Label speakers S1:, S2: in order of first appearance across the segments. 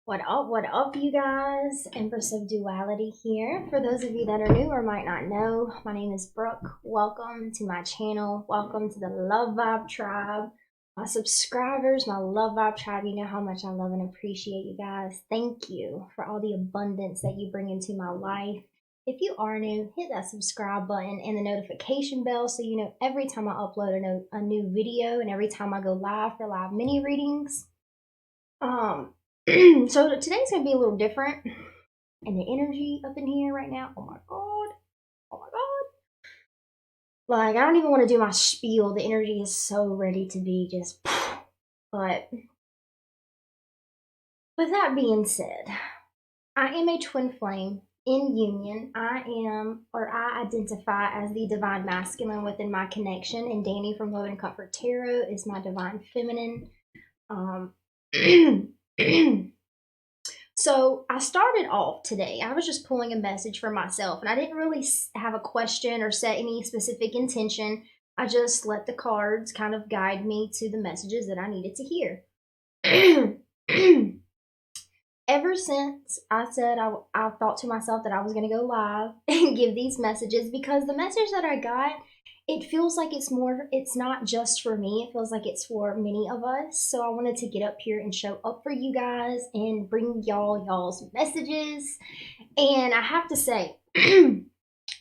S1: What up, you guys? Empress of Duality here. For those of you that are new or might not know, my name is Brooke. Welcome to my channel. Welcome to the Love Vibe Tribe. My subscribers, my Love Vibe Tribe, you know how much I love and appreciate you guys. Thank you for all the abundance that you bring into my life. If you are new, hit that subscribe button and the notification bell so you know every time I upload a new video and every time I go live for live mini readings. So today's gonna be a little different, and the energy up in here right now. Oh my god! Oh my god! Like I don't even want to do my spiel. The energy is so ready to be just. But with that being said, I am a twin flame in union. I am, or I identify as the divine masculine within my connection, and Danny from Love and Comfort Tarot is my divine feminine. Um. So I started off today. I was just pulling a message for myself, and I didn't really have a question or set any specific intention. I just let the cards kind of guide me to the messages that I needed to hear. Ever since I said I thought to myself that I was going to go live and give these messages, because the message that I got, it feels like it's not just for me. It feels like it's for many of us. So I wanted to get up here and show up for you guys and bring y'all's messages. And I have to say,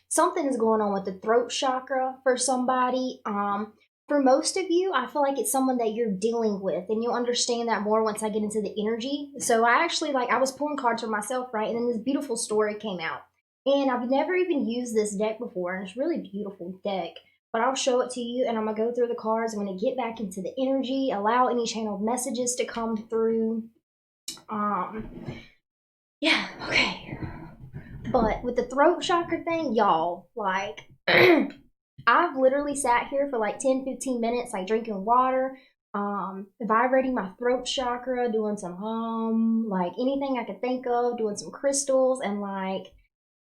S1: something is going on with the throat chakra for somebody. For most of you, I feel like it's someone that you're dealing with, and you'll understand that more once I get into the energy. So I actually, I was pulling cards for myself, right? And then this beautiful story came out. And I've never even used this deck before, and it's a really beautiful deck. But I'll show it to you, and I'm going to go through the cards. I'm going to get back into the energy, allow any channeled messages to come through. Yeah, okay. But with the throat chakra thing, y'all, I've literally sat here for 10-15 minutes, drinking water, vibrating my throat chakra, doing some anything I could think of, doing some crystals, and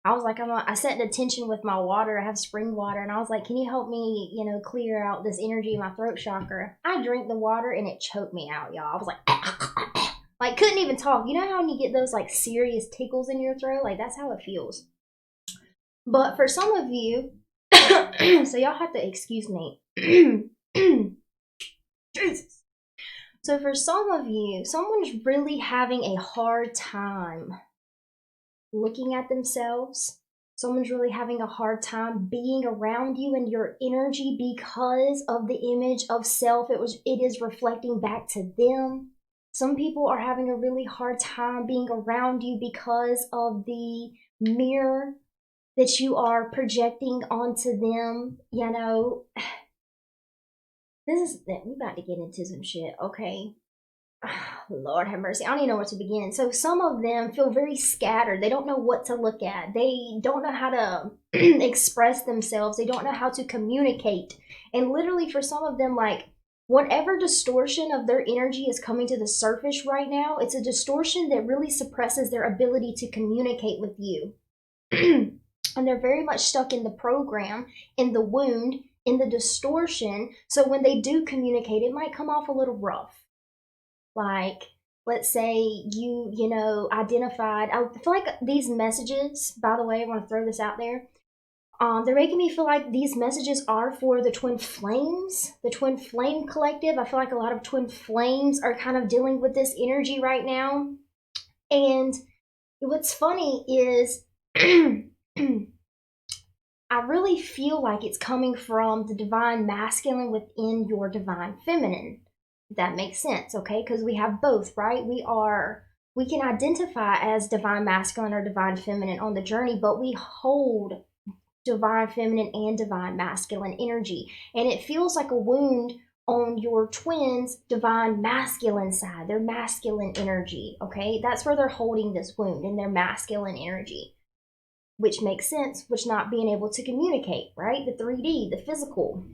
S1: I was I set an intention with my water. I have spring water, and I was like, can you help me, clear out this energy in my throat chakra? I drank the water, and it choked me out, y'all. I was like, couldn't even talk. You know how when you get those serious tickles in your throat? That's how it feels. But for some of you, so y'all have to excuse me. Jesus. So for some of you, someone's really having a hard time looking at themselves. Someone's really having a hard time being around you and your energy because of the image of self it is reflecting back to them. Some people are having a really hard time being around you because of the mirror that you are projecting onto them. We're about to get into some shit, okay? Lord have mercy. I don't even know where to begin. So some of them feel very scattered. They don't know what to look at. They don't know how to express themselves. They don't know how to communicate. And literally for some of them, whatever distortion of their energy is coming to the surface right now, it's a distortion that really suppresses their ability to communicate with you. And they're very much stuck in the program, in the wound, in the distortion. So when they do communicate, it might come off a little rough. Let's say you identified. I feel like these messages, by the way, I want to throw this out there. They're making me feel like these messages are for the twin flames, the twin flame collective. I feel like a lot of twin flames are kind of dealing with this energy right now. And what's funny is I really feel like it's coming from the divine masculine within your divine feminine. That makes sense, okay? Because we have both, right? We can identify as divine masculine or divine feminine on the journey, but we hold divine feminine and divine masculine energy. And it feels like a wound on your twins' divine masculine side, their masculine energy, okay? That's where they're holding this wound in their masculine energy, which makes sense, which not being able to communicate, right? The 3D, the physical,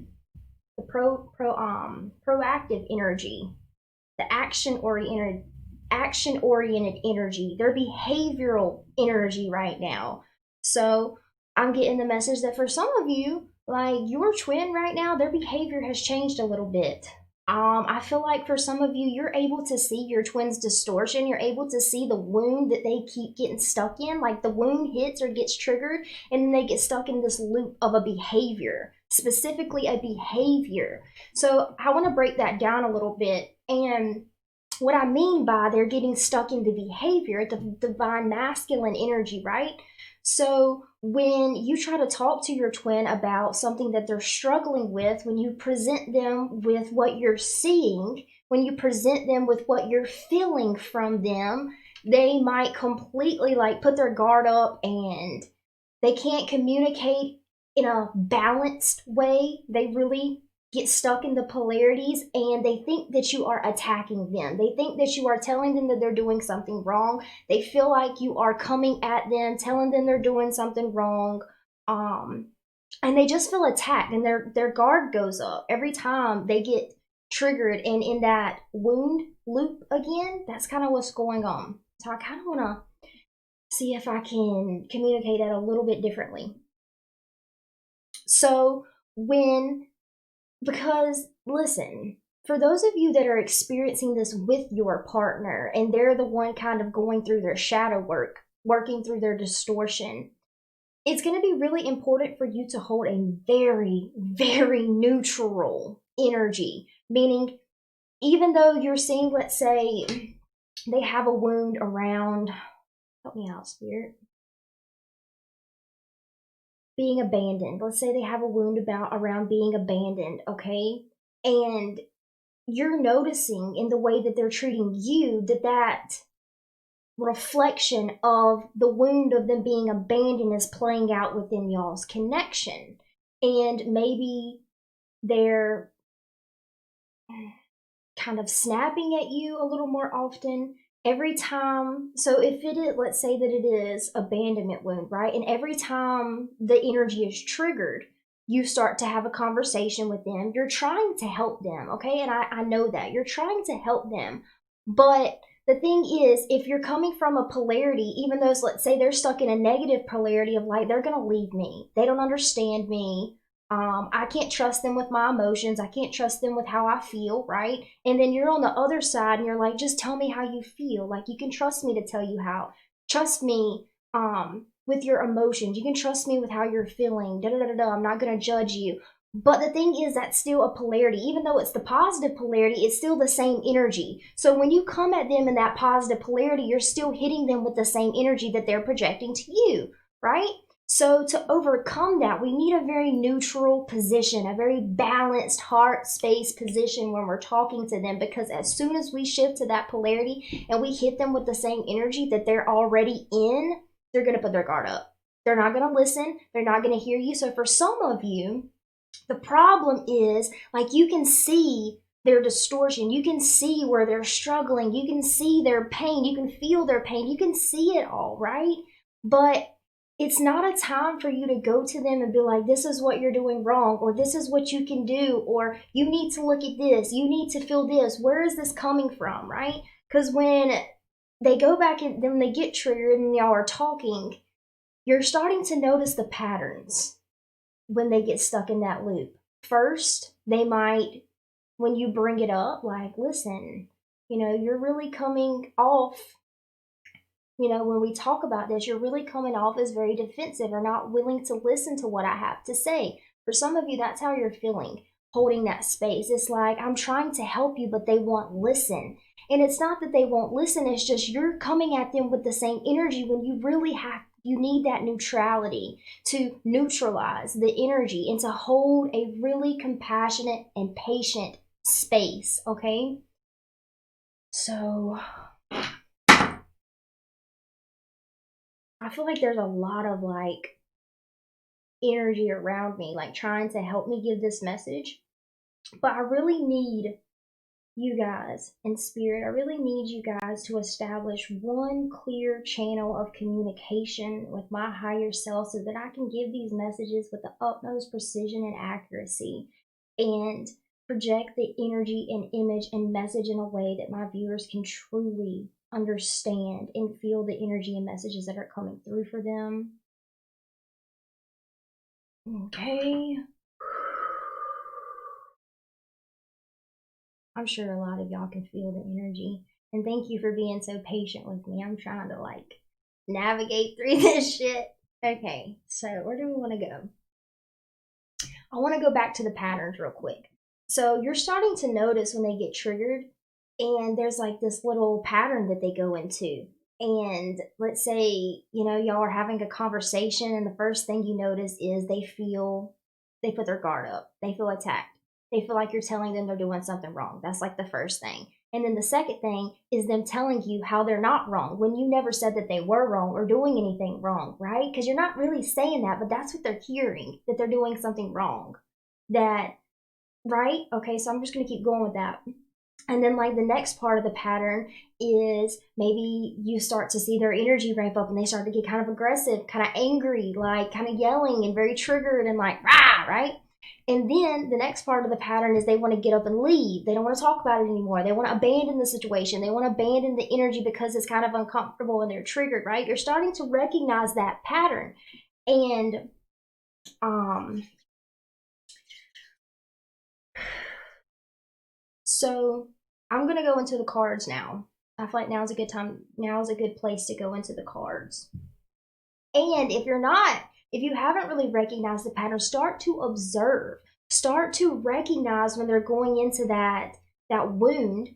S1: the proactive energy, the action-oriented energy, their behavioral energy right now. So I'm getting the message that for some of you, your twin right now, their behavior has changed a little bit. I feel like for some of you, you're able to see your twin's distortion. You're able to see the wound that they keep getting stuck in. Like the wound hits or gets triggered, and then they get stuck in this loop of a behavior, specifically a behavior. So I want to break that down a little bit. And what I mean by they're getting stuck in the behavior, the divine masculine energy, right? So when you try to talk to your twin about something that they're struggling with, when you present them with what you're seeing, when you present them with what you're feeling from them, they might completely like put their guard up and they can't communicate in a balanced way. They really get stuck in the polarities and they think that you are attacking them. They think that you are telling them that they're doing something wrong. They feel like you are coming at them, telling them they're doing something wrong. And they just feel attacked and their guard goes up every time they get triggered and in that wound loop again. That's kind of what's going on. So I kind of want to see if I can communicate that a little bit differently. So because listen, for those of you that are experiencing this with your partner and they're the one kind of going through their shadow work, working through their distortion, it's going to be really important for you to hold a very, very neutral energy. Meaning, even though you're seeing, let's say, they have a wound around, help me out, Spirit, being abandoned. Let's say they have a wound around being abandoned, okay? And you're noticing in the way that they're treating you that reflection of the wound of them being abandoned is playing out within y'all's connection. And maybe they're kind of snapping at you a little more often every time. So if it is, let's say that it is abandonment wound, right? And every time the energy is triggered, you start to have a conversation with them. You're trying to help them, okay? And I know that you're trying to help them. But the thing is, if you're coming from a polarity, even though, let's say they're stuck in a negative polarity of like, they're going to leave me, they don't understand me, I can't trust them with my emotions, I can't trust them with how I feel, right? And then you're on the other side and you're like, just tell me how you feel. Like, you can trust me to tell you how. Trust me with your emotions. You can trust me with how you're feeling. Da da da da. I'm not going to judge you. But the thing is, that's still a polarity. Even though it's the positive polarity, it's still the same energy. So when you come at them in that positive polarity, you're still hitting them with the same energy that they're projecting to you, right? So to overcome that, we need a very neutral position, a very balanced heart space position when we're talking to them, because as soon as we shift to that polarity and we hit them with the same energy that they're already in, they're going to put their guard up. They're not going to listen. They're not going to hear you. So for some of you, the problem is, like, you can see their distortion. You can see where they're struggling. You can see their pain. You can feel their pain. You can see it all, right? But it's not a time for you to go to them and be like, this is what you're doing wrong, or this is what you can do, or you need to look at this. You need to feel this. Where is this coming from, right? Because when they go back and then they get triggered and y'all are talking, you're starting to notice the patterns when they get stuck in that loop. First, they might, when you bring it up, like, listen, you're really coming off, when we talk about this, you're really coming off as very defensive or not willing to listen to what I have to say. For some of you, that's how you're feeling, holding that space. It's like, I'm trying to help you, but they won't listen. And it's not that they won't listen, it's just you're coming at them with the same energy when you need that neutrality to neutralize the energy and to hold a really compassionate and patient space, okay? So I feel like there's a lot of like energy around me, like trying to help me give this message. But I really need you guys in spirit. I really need you guys to establish one clear channel of communication with my higher self so that I can give these messages with the utmost precision and accuracy and project the energy and image and message in a way that my viewers can truly understand and feel the energy and messages that are coming through for them. Okay. I'm sure a lot of y'all can feel the energy. And thank you for being so patient with me. I'm trying to like navigate through this shit. Okay, so where do we want to go? I want to go back to the patterns real quick. So you're starting to notice when they get triggered, and there's like this little pattern that they go into. And let's say, you know, y'all are having a conversation, and the first thing you notice is they put their guard up. They feel attacked. They feel like you're telling them they're doing something wrong. That's like the first thing. And then the second thing is them telling you how they're not wrong when you never said that they were wrong or doing anything wrong, right? Because you're not really saying that, but that's what they're hearing, that they're doing something wrong. That, right? Okay, so I'm just going to keep going with that. And then like the next part of the pattern is maybe you start to see their energy ramp up and they start to get kind of aggressive, kind of angry, like kind of yelling and very triggered and like, rah, right? And then the next part of the pattern is they want to get up and leave. They don't want to talk about it anymore. They want to abandon the situation. They want to abandon the energy because it's kind of uncomfortable and they're triggered, right? You're starting to recognize that pattern. And so I'm going to go into the cards now. I feel like now is a good time. Now is a good place to go into the cards. And if you haven't really recognized the pattern, start to observe. Start to recognize when they're going into that wound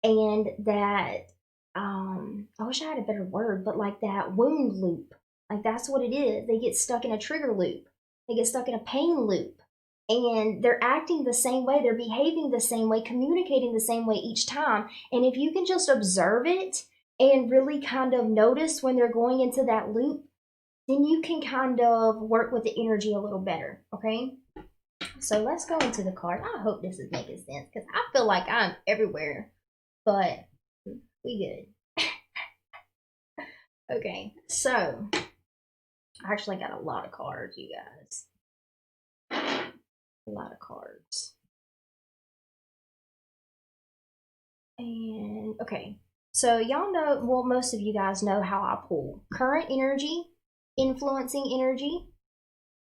S1: and that, I wish I had a better word, but like that wound loop. Like that's what it is. They get stuck in a trigger loop. They get stuck in a pain loop. And they're acting the same way, they're behaving the same way, communicating the same way each time. And if you can just observe it and really kind of notice when they're going into that loop, then you can kind of work with the energy a little better, okay? So let's go into the card. I hope this is making sense because I feel like I'm everywhere, but we good. Okay, so I actually got a lot of cards, you guys. A lot of cards. And okay, so y'all know, well, most of you guys know how I pull. Current energy, influencing energy,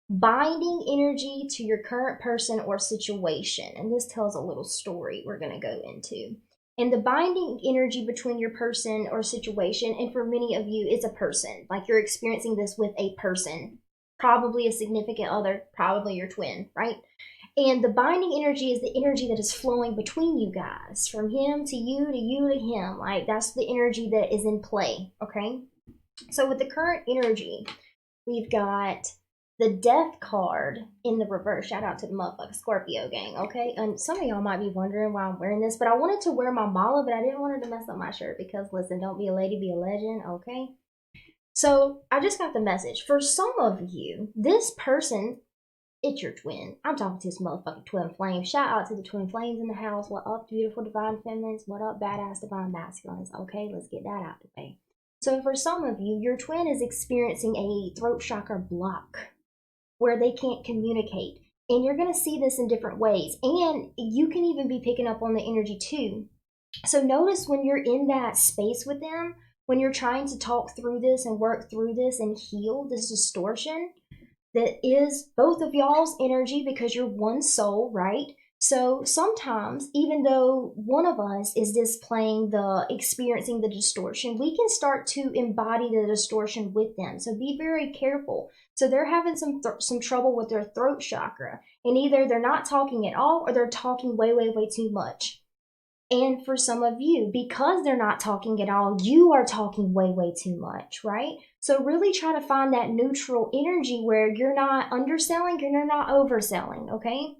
S1: binding energy to your current person or situation. And this tells a little story we're going to go into. And the binding energy between your person or situation, and for many of you, it's a person. Like you're experiencing this with a person, probably a significant other, probably your twin, right? And the binding energy is the energy that is flowing between you guys, from him to you to him. Like that's the energy that is in play, okay? So with the current energy, we've got the Death card in the reverse. Shout out to the motherfucking Scorpio gang, okay? And some of y'all might be wondering why I'm wearing this, but I wanted to wear my mala, but I didn't want it to mess up my shirt because, listen, don't be a lady, be a legend, okay? So I just got the message. For some of you, this person, it's your twin. I'm talking to this motherfucking twin flame. Shout out to the twin flames in the house. What up, beautiful divine feminines? What up, badass divine masculines? Okay, let's get that out the way. So for some of you, your twin is experiencing a throat chakra block where they can't communicate. And you're going to see this in different ways. And you can even be picking up on the energy too. So notice when you're in that space with them, when you're trying to talk through this and work through this and heal this distortion, that is both of y'all's energy because you're one soul, right? So sometimes, even though one of us is displaying experiencing the distortion, we can start to embody the distortion with them. So be very careful. So they're having some trouble with their throat chakra, and either they're not talking at all or they're talking way, way, way too much. And for some of you, because they're not talking at all, you are talking way, way too much, right? So really try to find that neutral energy where you're not underselling, you're not overselling, okay?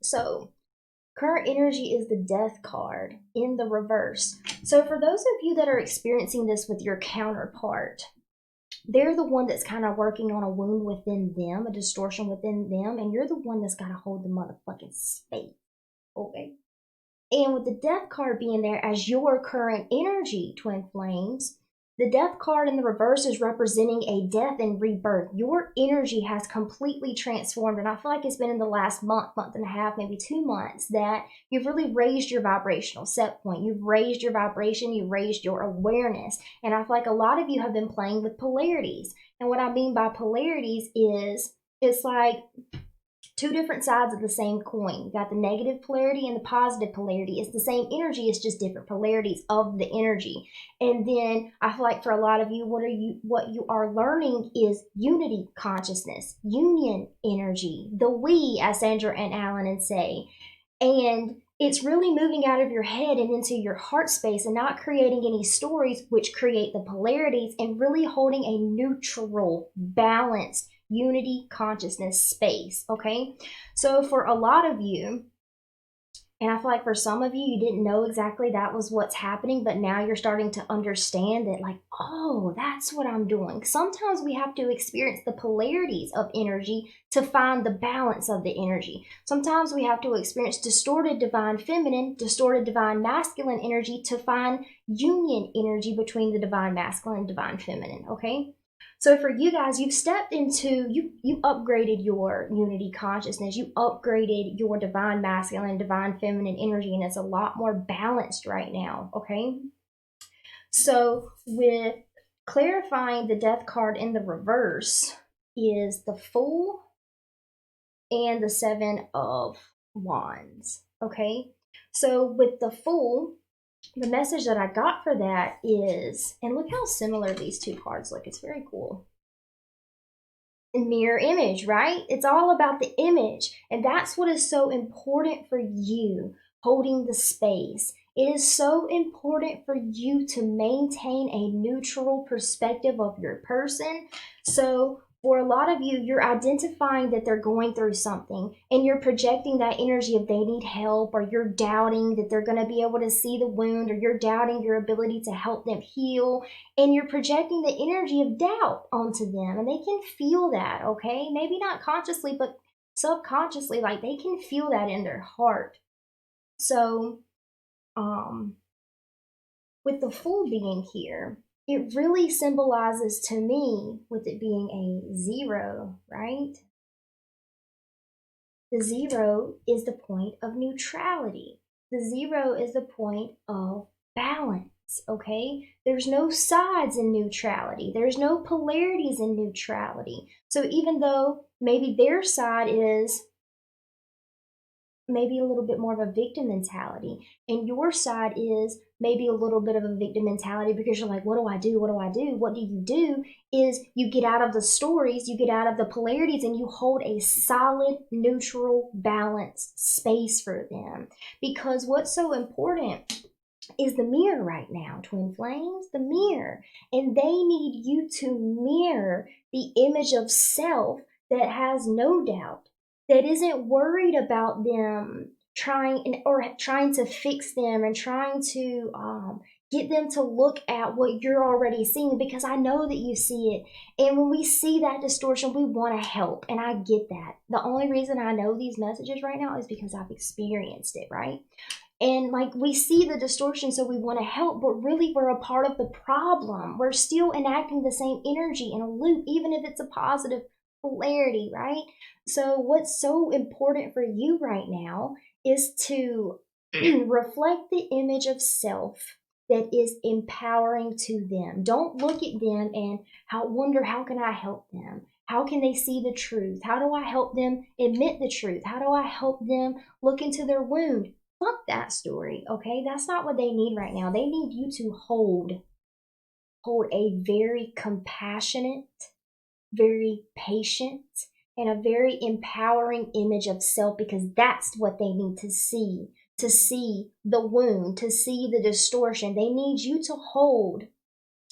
S1: So current energy is the Death card in the reverse. So for those of you that are experiencing this with your counterpart, they're the one that's kind of working on a wound within them, a distortion within them, and you're the one that's got to hold the motherfucking space, okay? And with the Death card being there as your current energy, twin flames, the Death card in the reverse is representing a death and rebirth. Your energy has completely transformed, and I feel like it's been in the last month and a half, maybe 2 months, that you've really raised your vibrational set point. You've raised your vibration, you've raised your awareness, and I feel like a lot of you have been playing with polarities. And what I mean by polarities is, it's like two different sides of the same coin. You got the negative polarity and the positive polarity. It's the same energy, it's just different polarities of the energy. And then I feel like for a lot of you, what you are learning is unity consciousness, union energy, the we, as Sandra and Alan say. And it's really moving out of your head and into your heart space and not creating any stories which create the polarities, and really holding a neutral, balanced, unity consciousness space, okay? So for a lot of you, and I feel like for some of you, you didn't know exactly that was what's happening, but now you're starting to understand that, like, oh, that's what I'm doing. Sometimes we have to experience the polarities of energy to find the balance of the energy. Sometimes we have to experience distorted divine feminine, distorted divine masculine energy to find union energy between the divine masculine and divine feminine, okay? So for you guys, you've stepped into, you upgraded your unity consciousness, you upgraded your divine masculine, divine feminine energy, and it's a lot more balanced right now, okay? So with clarifying, the death card in the reverse is the Fool and the Seven of Wands, okay? So with the Fool, the message that I got for that is, and look how similar these two cards look, it's very cool. Mirror image, right? It's all about the image, and that's what is so important for you, holding the space. It is so important for you to maintain a neutral perspective of your person. So for a lot of you, you're identifying that they're going through something, and you're projecting that energy if they need help, or you're doubting that they're going to be able to see the wound, or you're doubting your ability to help them heal, and you're projecting the energy of doubt onto them, and they can feel that, okay? Maybe not consciously, but subconsciously, like they can feel that in their heart. So, with the Fool being here, it really symbolizes to me, with it being a 0, right? The 0 is the point of neutrality. The 0 is the point of balance, okay? There's no sides in neutrality. There's no polarities in neutrality. So even though maybe their side is maybe a little bit more of a victim mentality, and your side is maybe a little bit of a victim mentality, because you're like, what do I do? What do I do? What do you do is you get out of the stories, you get out of the polarities, and you hold a solid, neutral, balanced space for them. Because what's so important is the mirror right now, twin flames, the mirror. And they need you to mirror the image of self that has no doubt, that isn't worried about them trying to fix them, and trying to get them to look at what you're already seeing, because I know that you see it. And when we see that distortion, we want to help, and I get that. The only reason I know these messages right now is because I've experienced it, right? And like, we see the distortion, so we want to help, but really we're a part of the problem. We're still enacting the same energy in a loop, even if it's a positive polarity, right? So what's so important for you right now is to reflect the image of self that is empowering to them. Don't look at them and wonder, how can I help them? How can they see the truth? How do I help them admit the truth? How do I help them look into their wound? Fuck that story, okay? That's not what they need right now. They need you to hold a very compassionate, very patient, and a very empowering image of self, because that's what they need to see the wound, to see the distortion. They need you to hold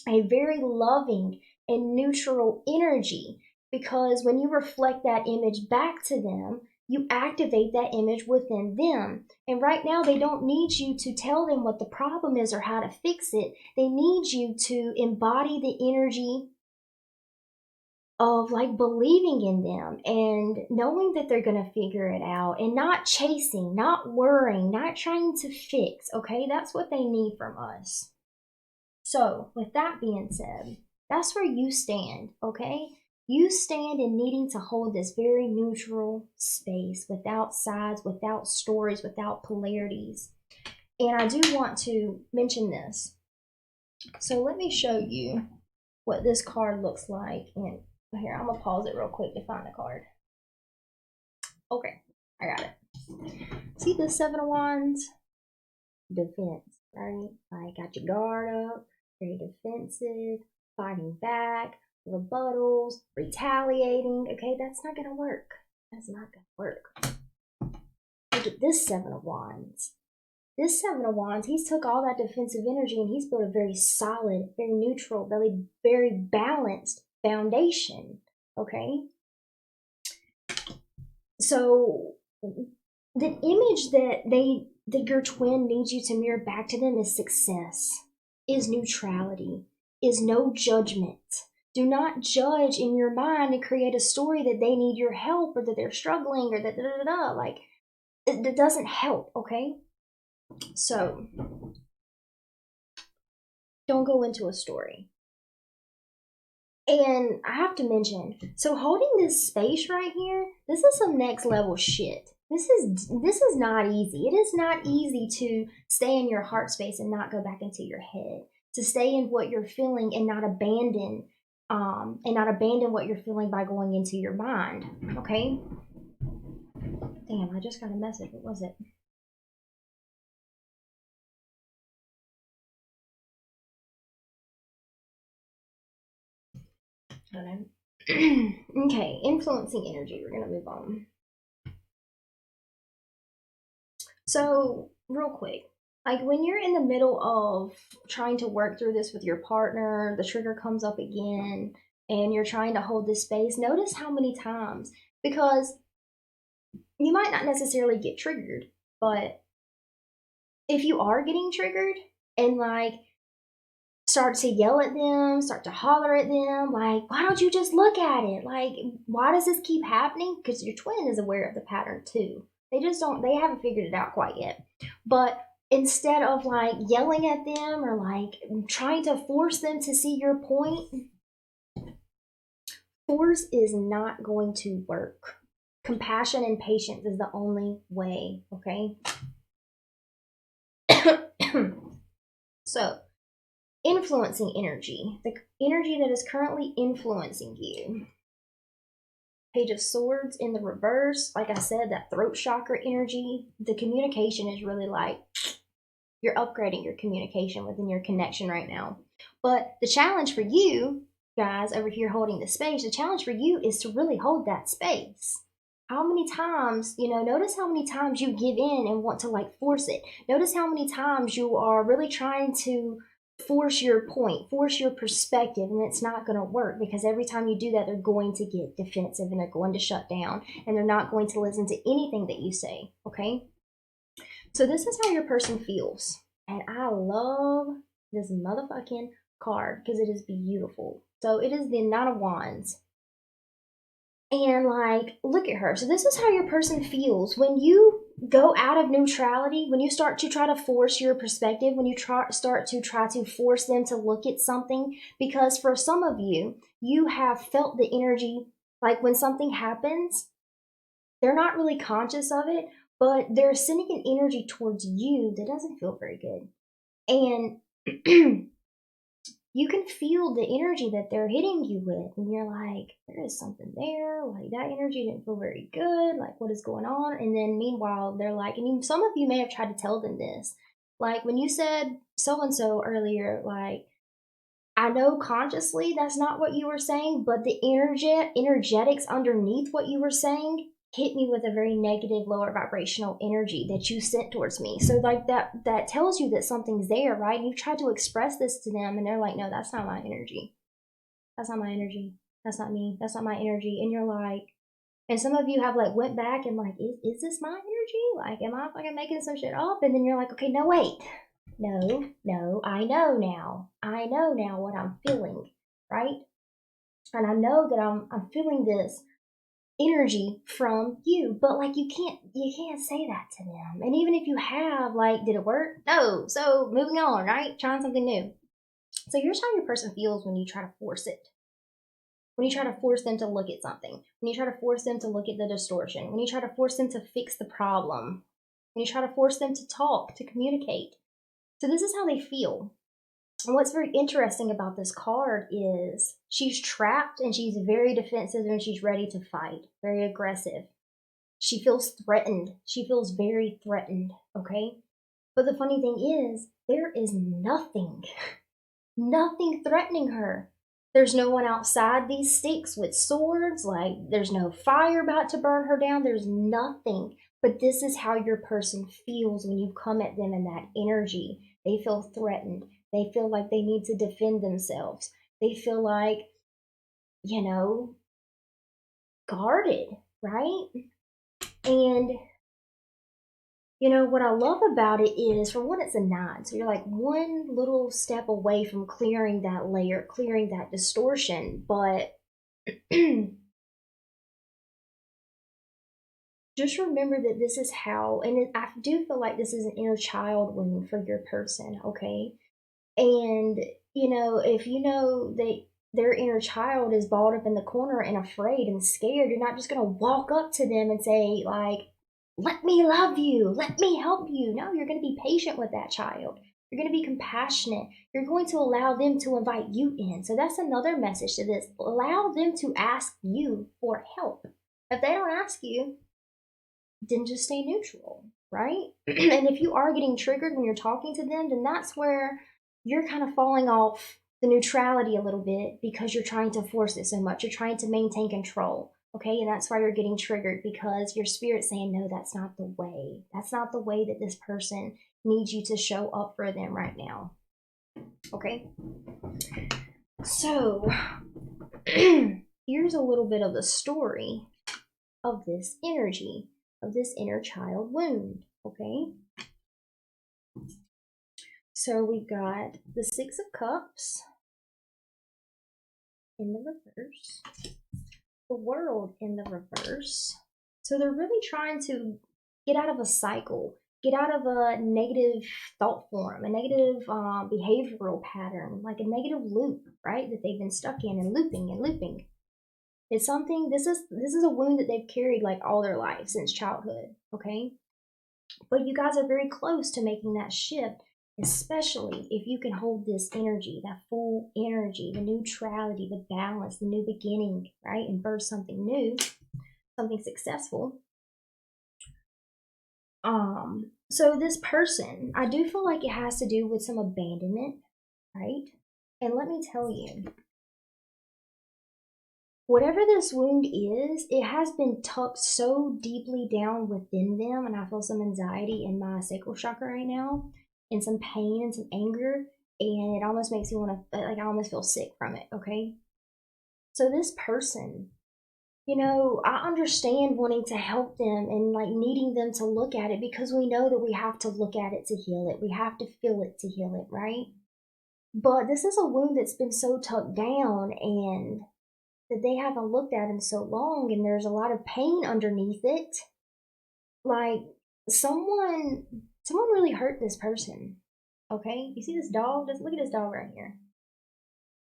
S1: a very loving and neutral energy, because when you reflect that image back to them, you activate that image within them. And right now, they don't need you to tell them what the problem is or how to fix it. They need you to embody the energy of like believing in them and knowing that they're going to figure it out, and not chasing, not worrying, not trying to fix, okay? That's what they need from us. So with that being said, that's where you stand, okay? You stand in needing to hold this very neutral space, without sides, without stories, without polarities. And I do want to mention this. So let me show you what this card looks like. And here, I'm going to pause it real quick to find the card. Okay, I got it. See the Seven of Wands? Defense, right? Like, got your guard up, very defensive, fighting back, rebuttals, retaliating. Okay, that's not gonna work. That's not gonna work. Look at this Seven of Wands. This Seven of Wands, he's took all that defensive energy and he's built a very solid, very neutral, very balanced foundation. Okay? So the image that your twin needs you to mirror back to them is success, is neutrality, is no judgment. Do not judge in your mind and create a story that they need your help or that they're struggling or that like it doesn't help, okay? So don't go into a story. And I have to mention, so holding this space right here, this is some next level shit. This is not easy. It is not easy to stay in your heart space and not go back into your head. To stay in what you're feeling and not abandon what you're feeling by going into your mind. Okay? Damn, I just got a message. What was it? I don't know. Okay, influencing energy. We're gonna move on. So, real quick, like when you're in the middle of trying to work through this with your partner, the trigger comes up again, and you're trying to hold this space, notice how many times, because you might not necessarily get triggered, but if you are getting triggered and like start to yell at them, start to holler at them, like, why don't you just look at it? Like, why does this keep happening? Because your twin is aware of the pattern too. They haven't figured it out quite yet. But instead of like yelling at them or like trying to force them to see your point, force is not going to work. Compassion and patience is the only way, okay? So, influencing energy, the energy that is currently influencing you. Page of Swords in the reverse, like I said, that throat chakra energy, the communication is really like you're upgrading your communication within your connection right now. But the challenge for you guys over here holding the space, the challenge for you is to really hold that space. How many times, notice how many times you give in and want to like force it. Notice how many times you are really trying to force your point, force your perspective, and it's not going to work because every time you do that, they're going to get defensive and they're going to shut down and they're not going to listen to anything that you say, okay? So this is how your person feels. And I love this motherfucking card because it is beautiful. So it is the Nine of Wands. And like, look at her. So this is how your person feels when you go out of neutrality, when you start to try to force your perspective, when you start to try to force them to look at something. Because for some of you, you have felt the energy, like when something happens, they're not really conscious of it, but they're sending an energy towards you that doesn't feel very good. And you can feel the energy that they're hitting you with, and you're like, there is something there, like that energy didn't feel very good, like what is going on? And then meanwhile, they're like, and some of you may have tried to tell them this, like when you said so-and-so earlier, like, I know consciously that's not what you were saying, but the energetics underneath what you were saying hit me with a very negative, lower vibrational energy that you sent towards me. So like that tells you that something's there, right? And you've tried to express this to them and they're like, no, that's not my energy. That's not my energy. That's not me. That's not my energy. And you're like, and some of you have like went back and like, is this my energy? Like, am I fucking making some shit up? And then you're like, okay, no, wait. No, I know now. I know now what I'm feeling, right? And I know that I'm feeling this energy from you, but like you can't say that to them. And even if you have, like, did it work? No. So moving on, right? Trying something new. So here's how your person feels when you try to force it. When you try to force them to look at something, when you try to force them to look at the distortion, when you try to force them to fix the problem, when you try to force them to talk, to communicate. So this is how they feel. And what's very interesting about this card is she's trapped and she's very defensive and she's ready to fight, very aggressive. She feels threatened. She feels very threatened, okay? But the funny thing is, there is nothing, nothing threatening her. There's no one outside these sticks with swords, like there's no fire about to burn her down. There's nothing. But this is how your person feels when you come at them in that energy. They feel threatened. They feel like they need to defend themselves. They feel like, you know, guarded, right? And what I love about it is, for one, it's a 9. So you're like one little step away from clearing that layer, clearing that distortion. But just remember that this is how, and I do feel like this is an inner child wound for your person, okay? And, if you know that their inner child is balled up in the corner and afraid and scared, you're not just going to walk up to them and say, like, let me love you, let me help you. No, you're going to be patient with that child. You're going to be compassionate. You're going to allow them to invite you in. So that's another message to this. Allow them to ask you for help. If they don't ask you, then just stay neutral, right? And if you are getting triggered when you're talking to them, then that's where you're kind of falling off the neutrality a little bit because you're trying to force it so much. You're trying to maintain control, okay? And that's why you're getting triggered, because your spirit's saying, no, that's not the way. That's not the way that this person needs you to show up for them right now, okay? So here's a little bit of the story of this energy, of this inner child wound, okay? So we've got the 6 of Cups in the reverse, the World in the reverse. So they're really trying to get out of a cycle, get out of a negative thought form, a negative behavioral pattern, like a negative loop, right, that they've been stuck in and looping and looping. It's something, this is a wound that they've carried like all their life since childhood, okay? But you guys are very close to making that shift, especially if you can hold this energy, that full energy, the neutrality, the balance, the new beginning, right? And birth something new, something successful. So this person, I do feel like it has to do with some abandonment, right? And let me tell you, whatever this wound is, it has been tucked so deeply down within them, and I feel some anxiety in my sacral chakra right now, and some pain and some anger, and it almost makes me want to, like, I almost feel sick from it, okay? So this person, I understand wanting to help them and like needing them to look at it, because we know that we have to look at it to heal it. We have to feel it to heal it, right? But this is a wound that's been so tucked down and that they haven't looked at in so long, and there's a lot of pain underneath it. Like someone really hurt this person. Okay? You see this dog? Just look at this dog right here.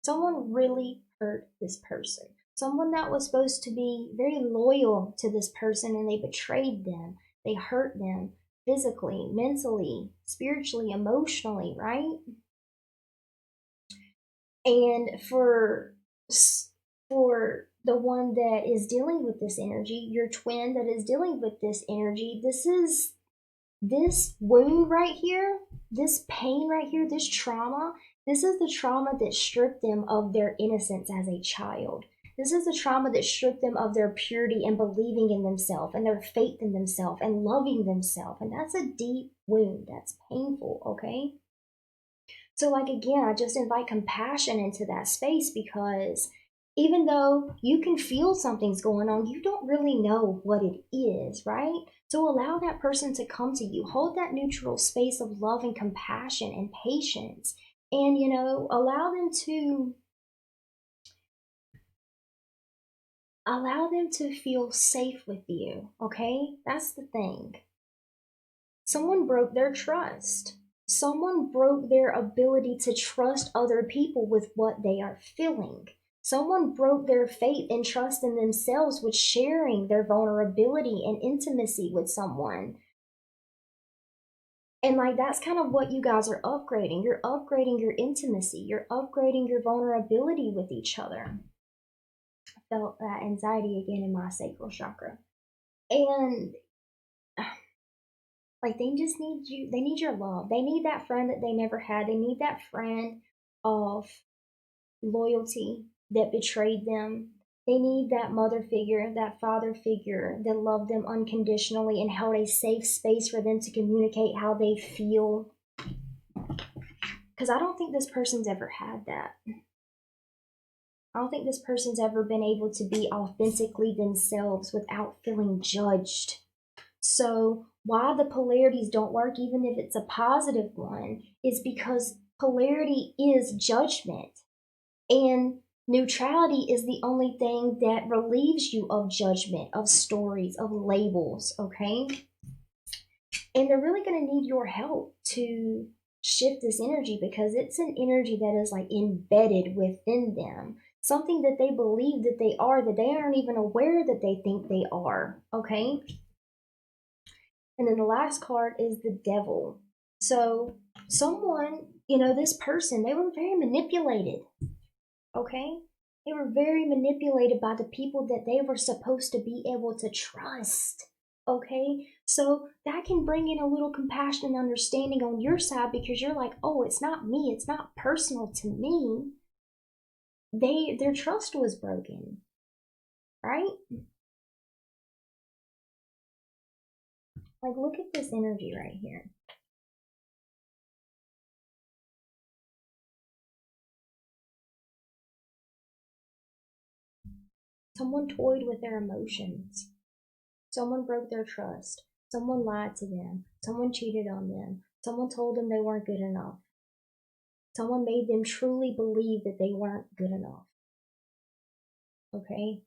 S1: Someone really hurt this person. Someone that was supposed to be very loyal to this person, and they betrayed them. They hurt them physically, mentally, spiritually, emotionally, right? And for the one that is dealing with this energy, your twin that is dealing with this energy, this wound right here, this pain right here, this trauma, this is the trauma that stripped them of their innocence as a child. This is the trauma that stripped them of their purity and believing in themselves and their faith in themselves and loving themselves. And that's a deep wound. That's painful, okay? So, like, again, I just invite compassion into that space, because even though you can feel something's going on, you don't really know what it is, right? So allow that person to come to you. Hold that neutral space of love and compassion and patience. And, allow them to feel safe with you, okay? That's the thing. Someone broke their trust. Someone broke their ability to trust other people with what they are feeling. Someone broke their faith and trust in themselves with sharing their vulnerability and intimacy with someone. And like, that's kind of what you guys are upgrading. You're upgrading your intimacy. You're upgrading your vulnerability with each other. I felt that anxiety again in my sacral chakra. And like they just need you, they need your love. They need that friend that they never had. They need that friend of loyalty that betrayed them. They need that mother figure, that father figure that loved them unconditionally and held a safe space for them to communicate how they feel. Because I don't think this person's ever had that. I don't think this person's ever been able to be authentically themselves without feeling judged. So, why the polarities don't work, even if it's a positive one, is because polarity is judgment. And neutrality is the only thing that relieves you of judgment, of stories, of labels, okay? And they're really going to need your help to shift this energy because it's an energy that is like embedded within them. Something that they believe that they are, that they aren't even aware that they think they are, okay? And then the last card is the devil. So, someone, this person, they were very manipulated, okay? They were very manipulated by the people that they were supposed to be able to trust, okay? So that can bring in a little compassion and understanding on your side because you're like, oh, it's not me, it's not personal to me. Their trust was broken, right? Like, look at this energy right here. Someone toyed with their emotions. Someone broke their trust. Someone lied to them. Someone cheated on them. Someone told them they weren't good enough. Someone made them truly believe that they weren't good enough. Okay?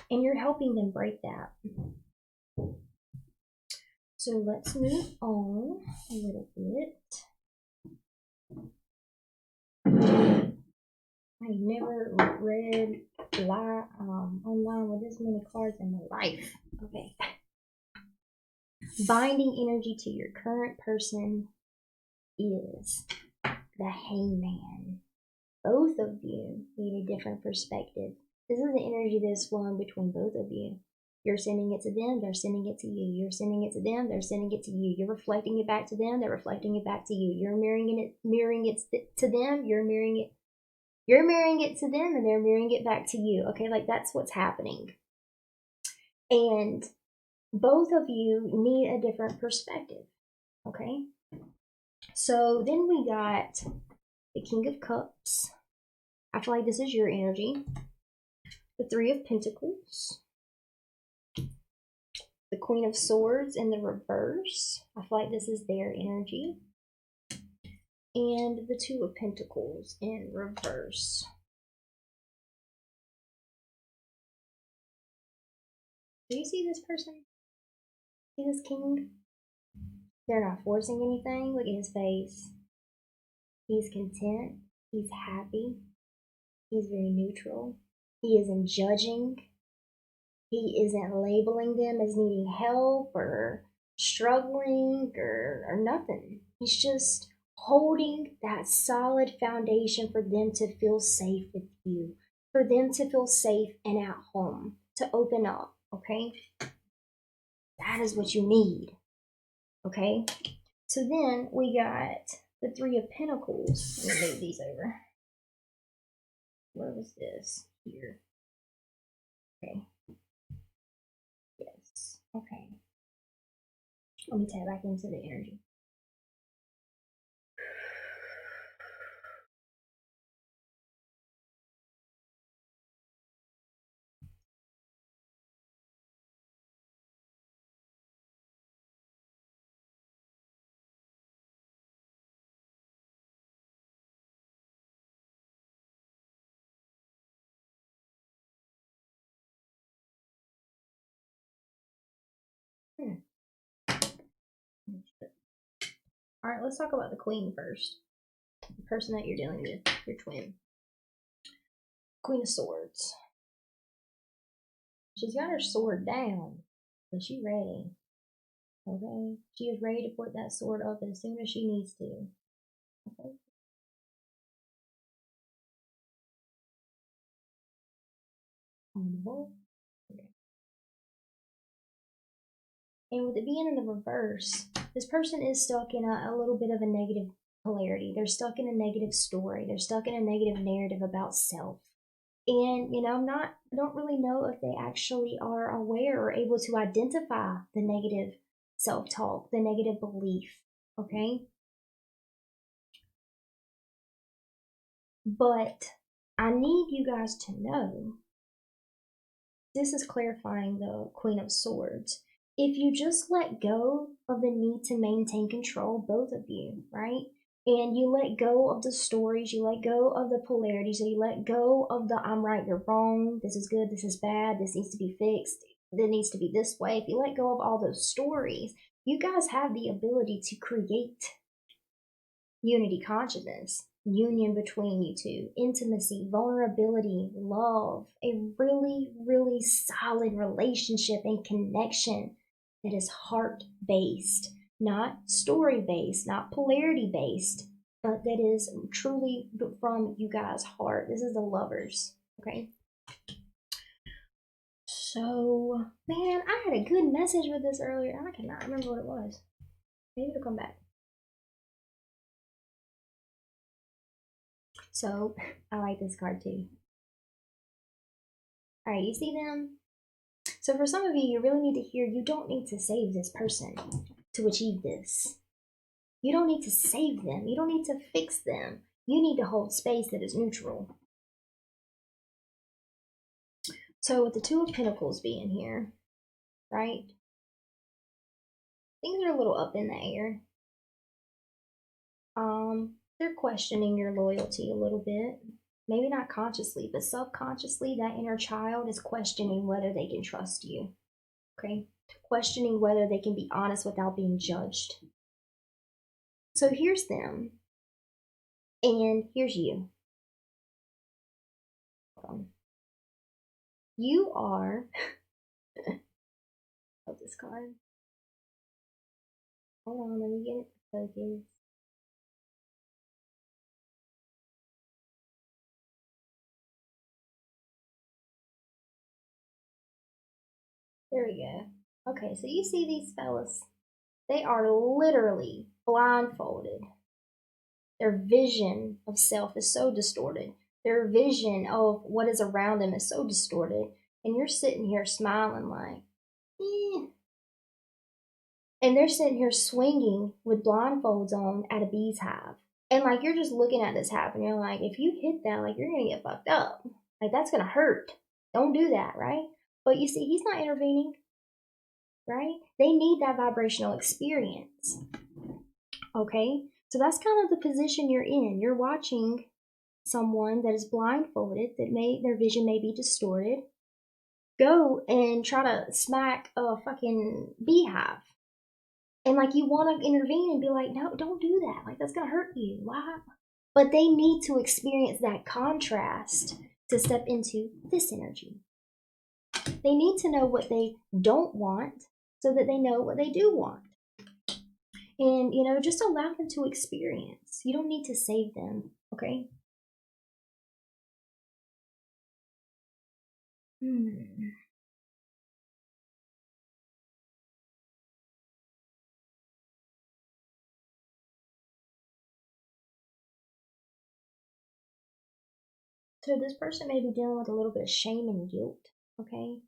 S1: And you're helping them break that. So let's move on a little bit. I never read online with this many cards in my life. Okay. Binding energy to your current person is the Hangman. Both of you need a different perspective. This is the energy that's flowing between both of you. You're sending it to them, they're sending it to you. You're sending it to them, they're sending it to you. You're reflecting it back to them, they're reflecting it back to you. You're mirroring it to them, you're mirroring it to them, and they're mirroring it back to you. Okay, like that's what's happening. And both of you need a different perspective. Okay? So then we got the King of Cups. I feel like this is your energy. The Three of Pentacles. The Queen of Swords in the reverse. I feel like this is their energy. And the Two of Pentacles in reverse. Do you see this person? See this king? They're not forcing anything. Look at his face. He's content. He's happy. He's very neutral. He isn't judging. He isn't labeling them as needing help or struggling or nothing. He's just holding that solid foundation for them to feel safe with you, for them to feel safe and at home, to open up, okay? That is what you need, okay? So then we got the Three of Pentacles. Let me move these over. Where was this? Here. Okay. Yes. Okay. Let me tap back into the energy. Hmm. All right, let's talk about the Queen first. The person that you're dealing with, your twin. Queen of Swords. She's got her sword down, but she's ready. Okay? She is ready to put that sword up as soon as she needs to. Okay? On the board. Okay. And with it being in the reverse, this person is stuck in a little bit of a negative polarity. They're stuck in a negative story. They're stuck in a negative narrative about self. And, I don't really know if they actually are aware or able to identify the negative self talk, the negative belief. Okay. But I need you guys to know this is clarifying the Queen of Swords. If you just let go of the need to maintain control, both of you, right? And you let go of the stories, you let go of the polarities, you let go of the I'm right, you're wrong, this is good, this is bad, this needs to be fixed, it needs to be this way. If you let go of all those stories, you guys have the ability to create unity consciousness, union between you two, intimacy, vulnerability, love, a really, really solid relationship and connection that is heart based, not story based, not polarity based, but that is truly from you guys' heart. This is the lovers, okay? So, man, I had a good message with this earlier. I cannot remember what it was. Maybe it'll come back. So, I like this card too. All right, you see them? So for some of you, you really need to hear you don't need to save this person to achieve this. You don't need to save them. You don't need to fix them. You need to hold space that is neutral. So with the Two of Pentacles being here, right? Things are a little up in the air. They're questioning your loyalty a little bit. Maybe not consciously, but subconsciously, that inner child is questioning whether they can trust you. Okay? Questioning whether they can be honest without being judged. So here's them, and here's you. You are, of this card. Hold on, let me get it focused. There we go. Okay, so you see these fellas. They are literally blindfolded. Their vision of self is so distorted. Their vision of what is around them is so distorted. And you're sitting here smiling like, eh. And they're sitting here swinging with blindfolds on at a bee's hive. And like, you're just looking at this happen. You're like, if you hit that, like, you're going to get fucked up. Like, that's going to hurt. Don't do that, right? But you see, he's not intervening, right? They need that vibrational experience. Okay? So that's kind of the position you're in. You're watching someone that is blindfolded, that their vision may be distorted, go and try to smack a fucking beehive. And like, you want to intervene and be like, no, don't do that. Like, that's going to hurt you. Why? But they need to experience that contrast to step into this energy. They need to know what they don't want so that they know what they do want. And, just allow them to experience. You don't need to save them, okay? So this person may be dealing with a little bit of shame and guilt, okay?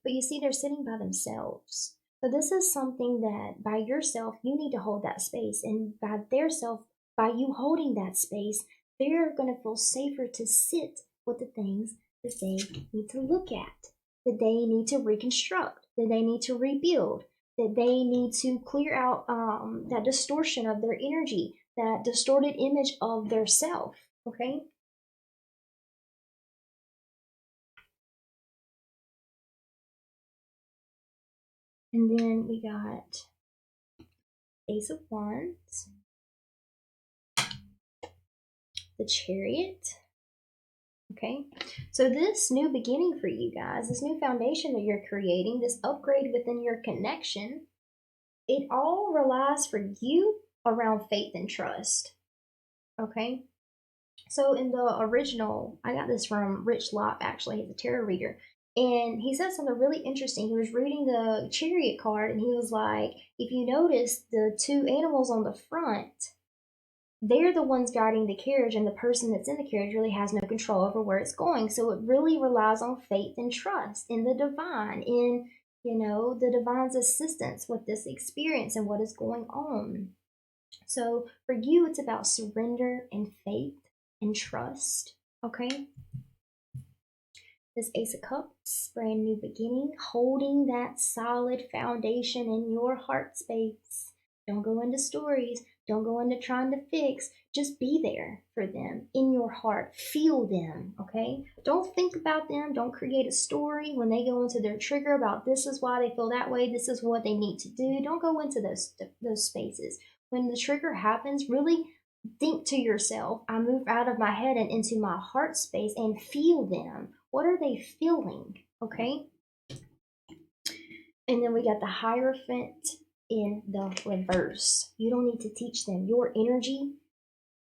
S1: But you see, they're sitting by themselves. So this is something that by yourself, you need to hold that space. And by their self, by you holding that space, they're going to feel safer to sit with the things that they need to look at, that they need to reconstruct, that they need to rebuild, that they need to clear out that distortion of their energy, that distorted image of their self, okay? And then we got Ace of Wands, the Chariot. Okay, so this new beginning for you guys, this new foundation that you're creating, this upgrade within your connection, it all relies for you around faith and trust. Okay, so in the original, I got this from Rich Lop, actually, he's a tarot reader. And he said something really interesting. He was reading the Chariot card, and he was like, if you notice the two animals on the front, they're the ones guiding the carriage, and the person that's in the carriage really has no control over where it's going. So it really relies on faith and trust in the divine, in, the divine's assistance with this experience and what is going on. So for you, it's about surrender and faith and trust. Okay? This Ace of Cups, brand new beginning, holding that solid foundation in your heart space. Don't go into stories. Don't go into trying to fix. Just be there for them in your heart. Feel them, okay? Don't think about them. Don't create a story when they go into their trigger about this is why they feel that way. This is what they need to do. Don't go into those spaces. When the trigger happens, really think to yourself, I move out of my head and into my heart space and feel them. What are they feeling? Okay. And then we got the Hierophant in the reverse. You don't need to teach them. Your energy,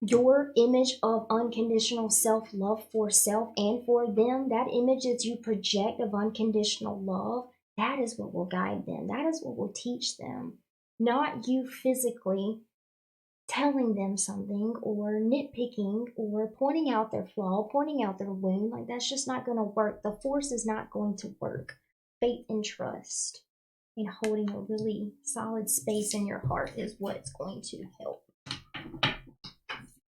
S1: your image of unconditional self-love for self and for them, that image that you project of unconditional love, that is what will guide them. That is what will teach them. Not you physically telling them something or nitpicking or pointing out their flaw, pointing out their wound. Like, that's just not going to work. The force is not going to work. Faith and trust and holding a really solid space in your heart is what's going to help.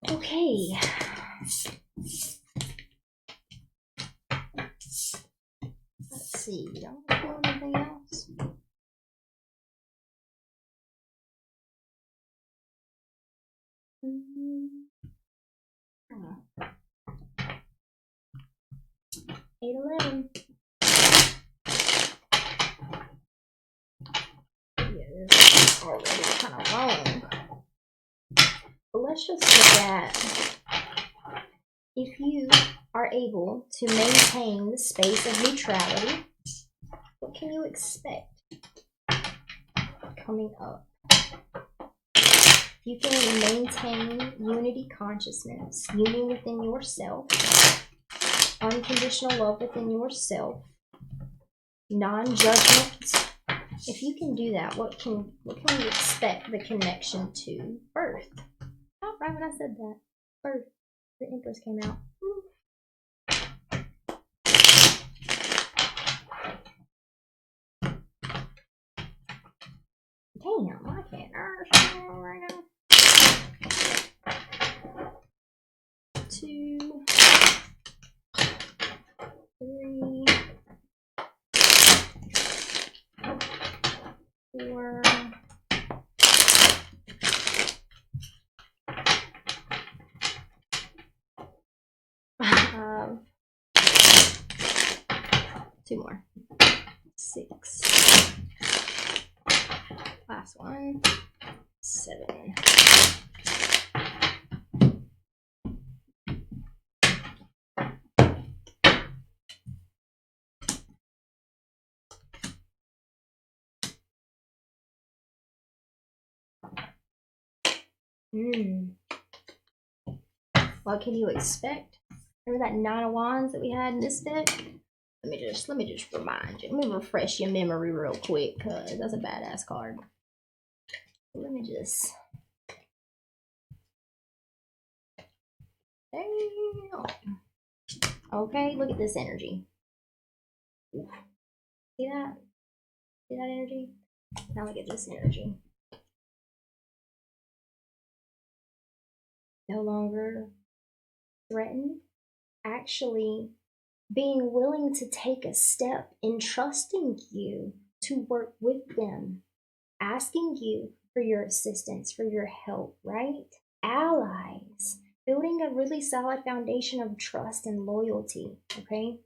S1: Okay. Let's see. Don't feel anything else. Oh. 8-11. Yeah, this is already kind of long. But let's just look at if you are able to maintain the space of neutrality, what can you expect coming up? You can maintain unity consciousness, union within yourself, unconditional love within yourself, non-judgment. If you can do that, what can you expect the connection to birth? Oh, right when I said that. Birth. The Empress came out. Damn, I can't understand right now. 2, 3, 4, 5, 2 more. 6. Last one. 7. What can you expect? Remember that 9 of Wands that we had in this deck? Let me just remind you. Let me refresh your memory real quick, because that's a badass card. Let me just. Damn. Okay, look at this energy. Oof. See that? See that energy? Now look at this energy. No longer threatened. Actually being willing to take a step in trusting you to work with them. Asking you for your assistance, for your help, right? Allies. Building a really solid foundation of trust and loyalty, okay?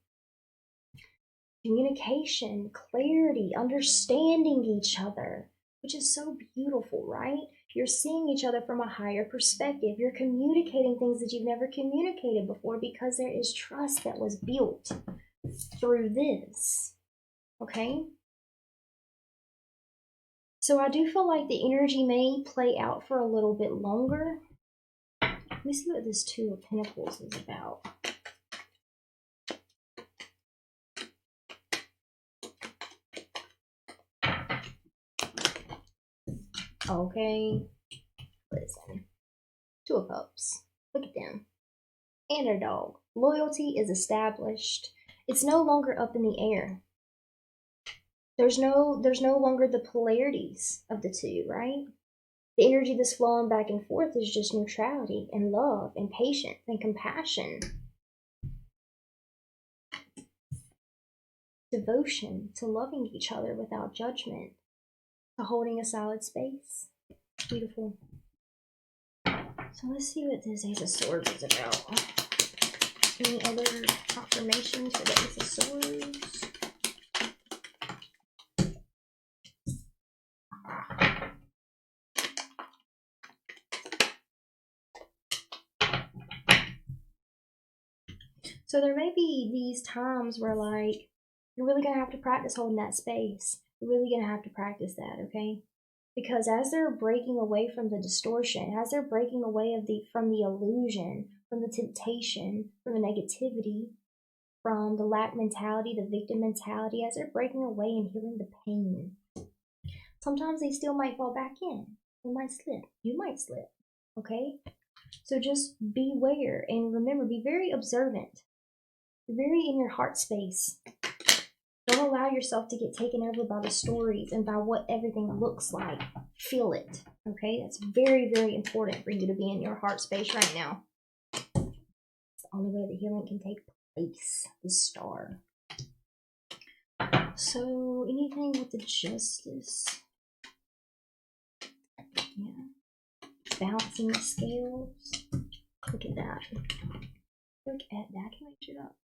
S1: Communication, clarity, understanding each other, which is so beautiful, right? You're seeing each other from a higher perspective. You're communicating things that you've never communicated before because there is trust that was built through this, okay? So I do feel like the energy may play out for a little bit longer. Let me see what this 2 of Pentacles is about. Okay. Listen. Two of Cups. Look at them. And their dog. Loyalty is established. It's no longer up in the air. There's no longer the polarities of the two, right? The energy that's flowing back and forth is just neutrality and love and patience and compassion. Devotion to loving each other without judgment, to holding a solid space. Beautiful. So let's see what this Ace of Swords is about. Any other confirmations for the Ace of Swords? So there may be these times where, like, you're really going to have to practice holding that space. You're really going to have to practice that, okay? Because as they're breaking away from the distortion, as they're breaking away from the illusion, from the temptation, from the negativity, from the lack mentality, the victim mentality, as they're breaking away and healing the pain, sometimes they still might fall back in. They might slip. You might slip, okay? So just beware and remember, be very observant. Very in your heart space. Don't allow yourself to get taken over by the stories and by what everything looks like. Feel it, okay? That's very, very important for you to be in your heart space right now. It's the only way the healing can take place. The Star. So, anything with the Justice? Yeah. Balancing the scales. Look at that. Look at that. Can I make it up?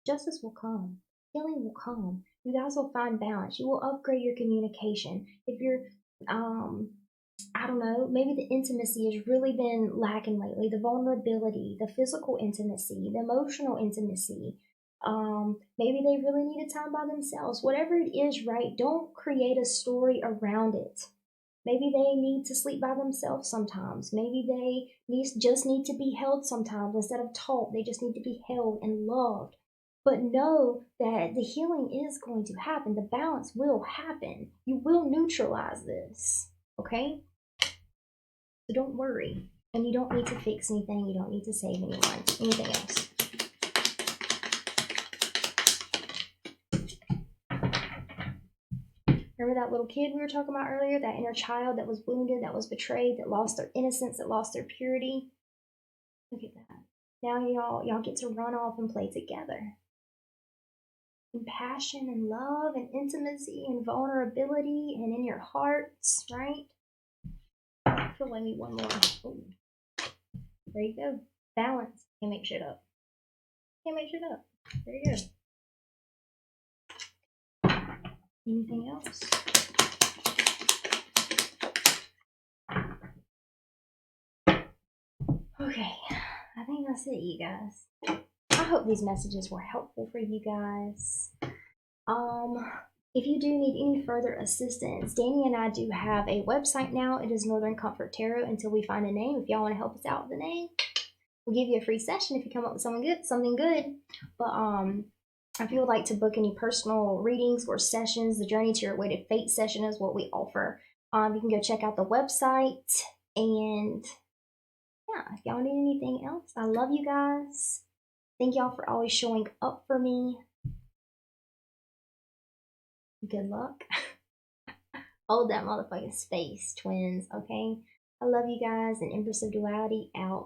S1: Justice will come. Healing will come. You guys will find balance. You will upgrade your communication. If you're, I don't know, maybe the intimacy has really been lacking lately. The vulnerability, the physical intimacy, the emotional intimacy. Maybe they really need a time by themselves. Whatever it is, right? Don't create a story around it. Maybe they need to sleep by themselves sometimes. Maybe they just need to be held sometimes instead of taught. They just need to be held and loved. But know that the healing is going to happen. The balance will happen. You will neutralize this, okay? So don't worry. And you don't need to fix anything. You don't need to save anyone. Anything else. Remember that little kid we were talking about earlier? That inner child that was wounded, that was betrayed, that lost their innocence, that lost their purity? Look at that. Now y'all get to run off and play together. Passion and love and intimacy and vulnerability and in your hearts, right? I feel like I need one more. Ooh. There you go. Balance. Can't make shit up. Can't make shit up. There you go. Anything else? Okay. I think that's it, you guys. I hope these messages were helpful for you guys. If you do need any further assistance, Danny and I do have a website now. It is Northern Comfort Tarot until we find a name. If y'all want to help us out with the name, we'll give you a free session if you come up with something good. But if you would like to book any personal readings or sessions, the Journey to Your Weighted Fate session is what we offer. You can go check out the website. And yeah, if y'all need anything else, I love you guys. Thank y'all for always showing up for me. Good luck. Hold that motherfucking space, twins, okay? I love you guys, and Empress of Duality out.